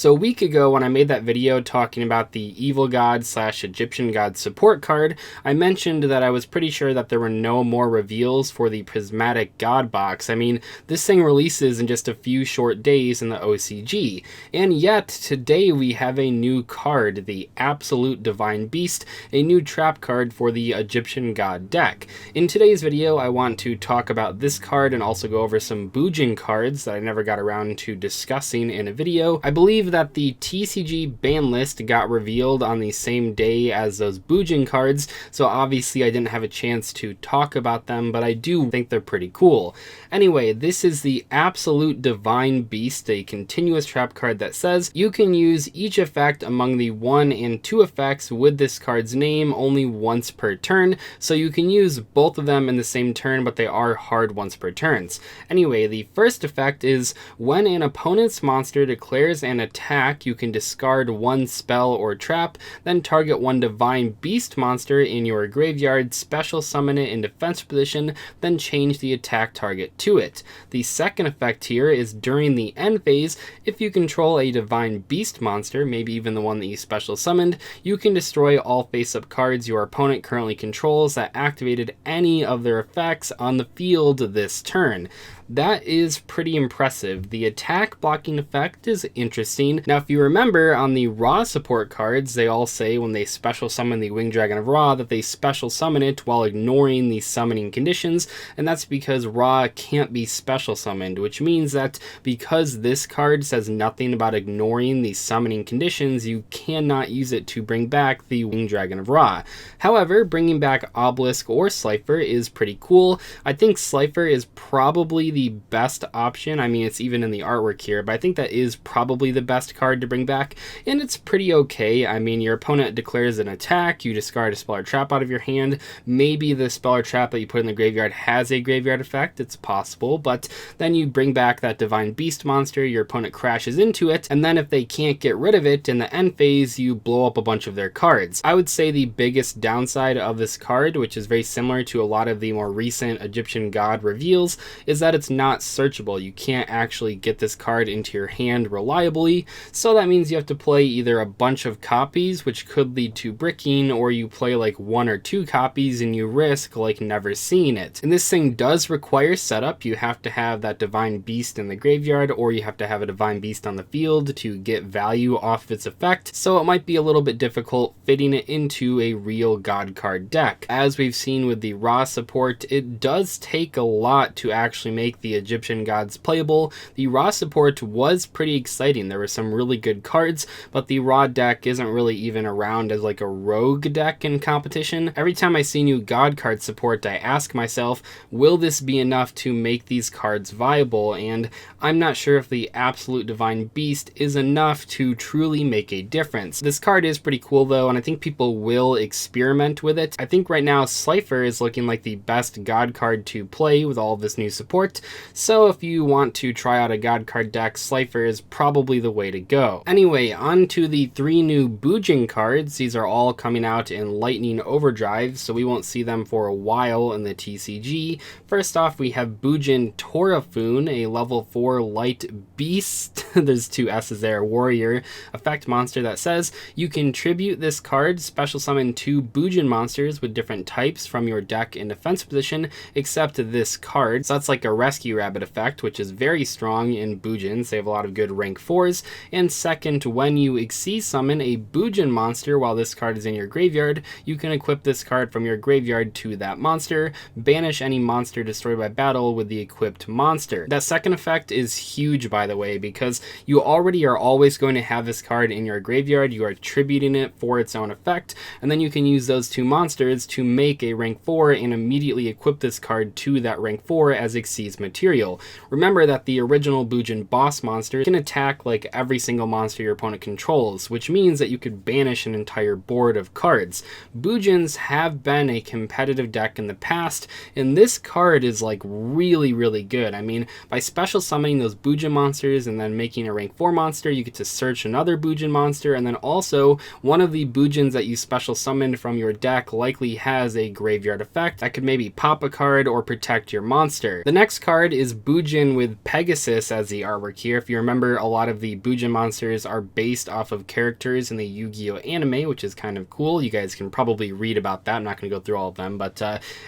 So a week ago when I made that video talking about the Evil God / Egyptian God support card, I mentioned that I was pretty sure that there were no more reveals for the Prismatic God box. I mean, this thing releases in just a few short days in the OCG. And yet, today we have a new card, the Absolute Divine Beast, a new trap card for the Egyptian God deck. In today's video, I want to talk about this card and also go over some Bujin cards that I never got around to discussing in a video. I believe that the TCG ban list got revealed on the same day as those Bujin cards, so obviously I didn't have a chance to talk about them, but I do think they're pretty cool. Anyway, this is the Absolute Divine Beast, a continuous trap card that says you can use each effect among the 1 and 2 effects with this card's name only once per turn, so you can use both of them in the same turn, but they are hard once per turns. Anyway, the first effect is when an opponent's monster declares an attack, you can discard 1 spell or trap, then target 1 Divine Beast monster in your graveyard, special summon it in defense position, then change the attack target to it. The second effect here is during the end phase, if you control a Divine Beast monster, maybe even the one that you special summoned, you can destroy all face-up cards your opponent currently controls that activated any of their effects on the field this turn. That is pretty impressive. The attack blocking effect is interesting. Now, if you remember on the Ra support cards, they all say when they special summon the Winged Dragon of Ra that they special summon it while ignoring the summoning conditions, and that's because Ra can't be special summoned, which means that because this card says nothing about ignoring the summoning conditions, you cannot use it to bring back the Winged Dragon of Ra. However, bringing back Obelisk or Slifer is pretty cool. I think Slifer is probably the best option. I mean, it's even in the artwork here, but I think that is probably the best card to bring back, and it's pretty okay. I mean, your opponent declares an attack, you discard a spell or trap out of your hand. Maybe the spell or trap that you put in the graveyard has a graveyard effect, it's possible, but then you bring back that Divine Beast monster, your opponent crashes into it, and then if they can't get rid of it in the end phase, you blow up a bunch of their cards. I would say the biggest downside of this card, which is very similar to a lot of the more recent Egyptian God reveals, is that it's not searchable. You can't actually get this card into your hand reliably, so that means you have to play either a bunch of copies, which could lead to bricking, or you play like 1 or 2 copies and you risk like never seeing it. And this thing does require setup. You have to have that Divine Beast in the graveyard, or you have to have a Divine Beast on the field to get value off of its effect, so it might be a little bit difficult fitting it into a real God card deck. As we've seen with the Ra support, it does take a lot to actually make the Egyptian gods playable. The Ra support was pretty exciting. There were some really good cards, but the Ra deck isn't really even around as like a rogue deck in competition. Every time I see new god card support, I ask myself, will this be enough to make these cards viable? And I'm not sure if the Absolute Divine Beast is enough to truly make a difference. This card is pretty cool though, and I think people will experiment with it. I think right now Slifer is looking like the best god card to play with all of this new support. So if you want to try out a god card deck, Slifer is probably the way to go. Anyway, on to the 3 new Bujin cards. These are all coming out in Lightning Overdrive, so we won't see them for a while in the TCG. First off, we have Bujin Torafun, a level 4 light beast. There's 2 S's there, warrior effect monster that says you can tribute this card, special summon 2 Bujin monsters with different types from your deck in defense position, except this card. So that's like a rescue rabbit effect, which is very strong in Bujins. They have a lot of good rank 4s. And second, when you Xyz summon a Bujin monster while this card is in your graveyard, you can equip this card from your graveyard to that monster, banish any monster destroyed by battle with the equipped monster. That second effect is huge, by the way, because you already are always going to have this card in your graveyard. You are tributing it for its own effect, and then you can use those 2 monsters to make a rank 4 and immediately equip this card to that rank 4 as Xyz material. Remember that the original Bujin boss monster can attack like every single monster your opponent controls, which means that you could banish an entire board of cards. Bujins have been a competitive deck in the past, and this card is like really good. I mean, by special summoning those Bujin monsters and then making a rank 4 monster, you get to search another Bujin monster, and then also one of the Bujins that you special summoned from your deck likely has a graveyard effect that could maybe pop a card or protect your monster. The next card card is Bujin with Pegasus as the artwork here. If you remember, a lot of the Bujin monsters are based off of characters in the Yu-Gi-Oh anime, which is kind of cool. You guys can probably read about that. I'm not going to go through all of them, but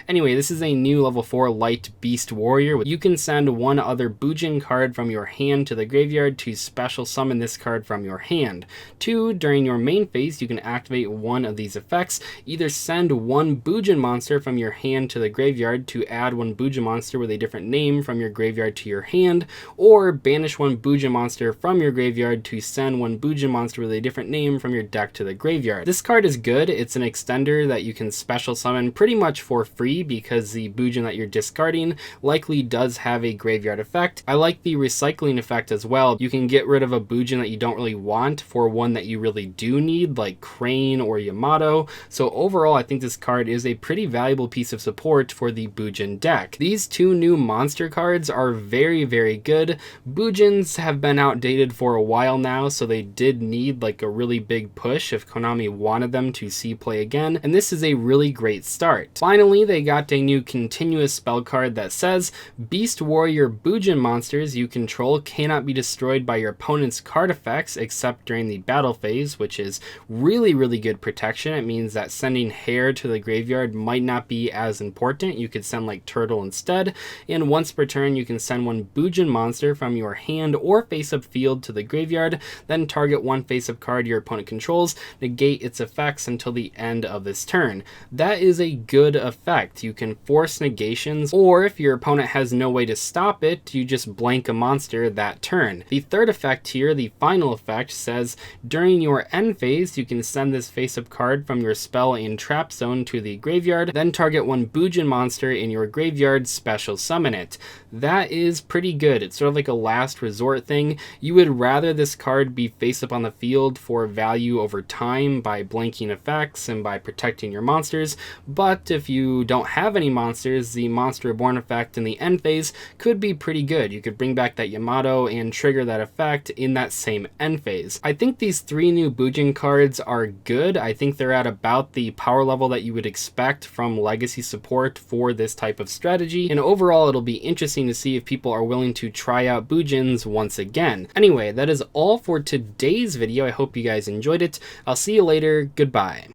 anyway, this is a new level 4 light beast warrior. You can send one other Bujin card from your hand to the graveyard to special summon this card from your hand. 2, during your main phase, you can activate one of these effects. Either send one Bujin monster from your hand to the graveyard to add one Bujin monster with a different name from your graveyard to your hand, or banish one Bujin monster from your graveyard to send one Bujin monster with a different name from your deck to the graveyard. This card is good. It's an extender that you can special summon pretty much for free because the Bujin that you're discarding likely does have a graveyard effect. I like the recycling effect as well. You can get rid of a Bujin that you don't really want for one that you really do need, like Crane or Yamato. So overall, I think this card is a pretty valuable piece of support for the Bujin deck. These two new monster cards are very, very good. Bujins have been outdated for a while now, so they did need like a really big push if Konami wanted them to see play again, and this is a really great start. Finally, they got a new continuous spell card that says, Beast Warrior Bujin monsters you control cannot be destroyed by your opponent's card effects except during the battle phase, which is really, really good protection. It means that sending Hare to the graveyard might not be as important. You could send like Turtle instead, and once per turn you can send one Bujin monster from your hand or face-up field to the graveyard, then target one face-up card your opponent controls, negate its effects until the end of this turn. That is a good effect. You can force negations, or if your opponent has no way to stop it, you just blank a monster that turn. The third effect here, the final effect, says during your end phase you can send this face-up card from your spell and trap zone to the graveyard, then target one Bujin monster in your graveyard, special summon it. That is pretty good. It's sort of like a last resort thing. You would rather this card be face-up on the field for value over time by blanking effects and by protecting your monsters, but if you don't have any monsters, the Monster Reborn effect in the end phase could be pretty good. You could bring back that Yamato and trigger that effect in that same end phase. I think these 3 new Bujin cards are good. I think they're at about the power level that you would expect from legacy support for this type of strategy, and overall it'll be interesting to see if people are willing to try out Bujins once again. Anyway, that is all for today's video. I hope you guys enjoyed it. I'll see you later. Goodbye.